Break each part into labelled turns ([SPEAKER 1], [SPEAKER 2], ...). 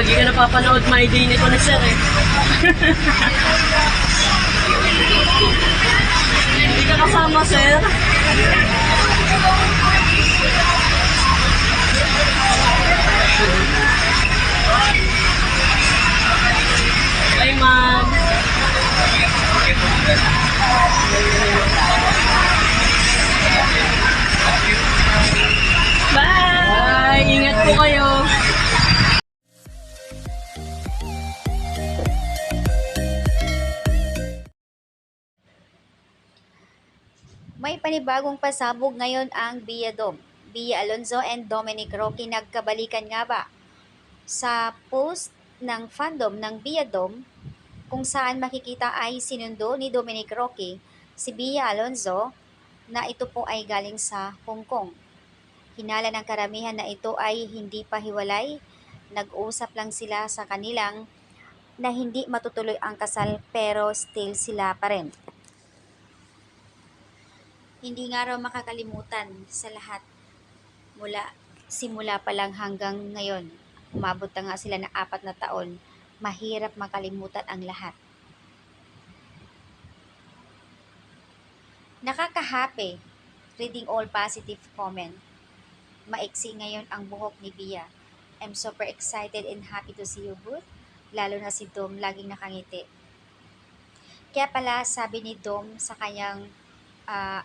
[SPEAKER 1] Hindi ka napapanood my day nito ni sir eh. Hindi ka kasama sir. Ay ma'am. Bye! Ingat po kayo.
[SPEAKER 2] May panibagong pasabog ngayon ang Bia Alonzo and Dominic Roque nagkabalikan nga ba? Sa post ng fandom ng Bia kung saan makikita ay sinundo ni Dominic Roque si Bia Alonzo na ito po ay galing sa Hong Kong. Hinala ng karamihan na ito ay hindi pa hiwalay, nag-usap lang sila sa kanilang na hindi matutuloy ang kasal pero still sila pa rin. Hindi nga raw makakalimutan sa lahat simula pa lang hanggang ngayon. Umabot na nga sila ng 4 na taon. Mahirap makalimutan ang lahat. Nakaka-happy reading all positive comment. Maiksi ngayon ang buhok ni Bia. I'm super excited and happy to see you both. Lalo na si Dom laging nakangiti. Kaya pala sabi ni Dom sa kanyang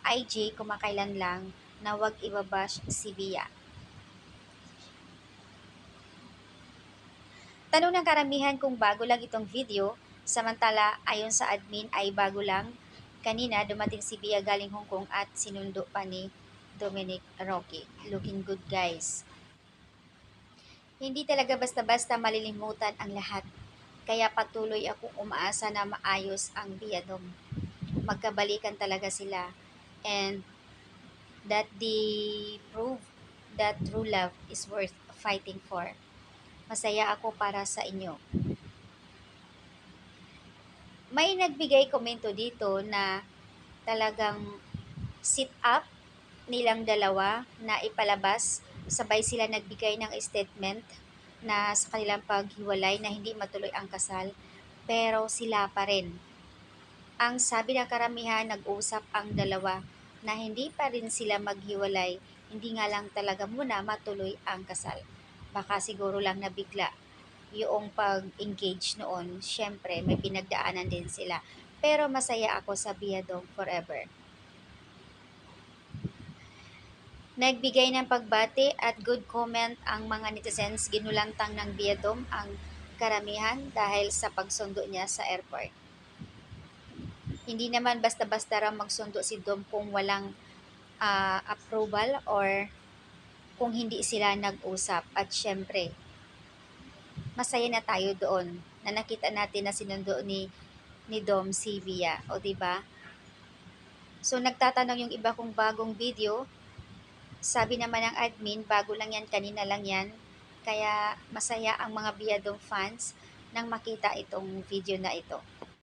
[SPEAKER 2] IG kumakailan lang na wag ibabash si Bia. Tanong ng karamihan kung bago lang itong video, samantala ayon sa admin ay bago lang. Kanina dumating si Bia galing Hong Kong at sinundo pa ni Dominic Roque. Looking good guys. Hindi talaga basta-basta malilimutan ang lahat. Kaya patuloy akong umaasa na maayos ang Bia magkabalikan talaga sila and that they prove that true love is worth fighting for. Masaya ako para sa inyo. May nagbigay komento dito na talagang sit up nilang dalawa na ipalabas, sabay sila nagbigay ng statement na sa kanilang paghiwalay na hindi matuloy ang kasal pero sila pa rin. Ang sabi ng karamihan, nag-usap ang dalawa na hindi pa rin sila maghiwalay, hindi nga lang talaga muna matuloy ang kasal. Baka siguro lang nabigla yung pag-engage noon. Syempre, may pinagdaanan din sila. Pero masaya ako sa Bia forever. Nagbigay ng pagbati at good comment ang mga netizens. Ginulantang ng Bia ang karamihan dahil sa pagsundo niya sa airport. Hindi naman basta-basta raw magsundo si Dom kung walang approval or kung hindi sila nag-usap. At syempre, masaya na tayo doon na nakita natin na sinundo ni Dom si Bia. O diba? So nagtatanong yung iba kung bagong video. Sabi naman ng admin, bago lang yan, kanina lang yan. Kaya masaya ang mga Bia fans nang makita itong video na ito.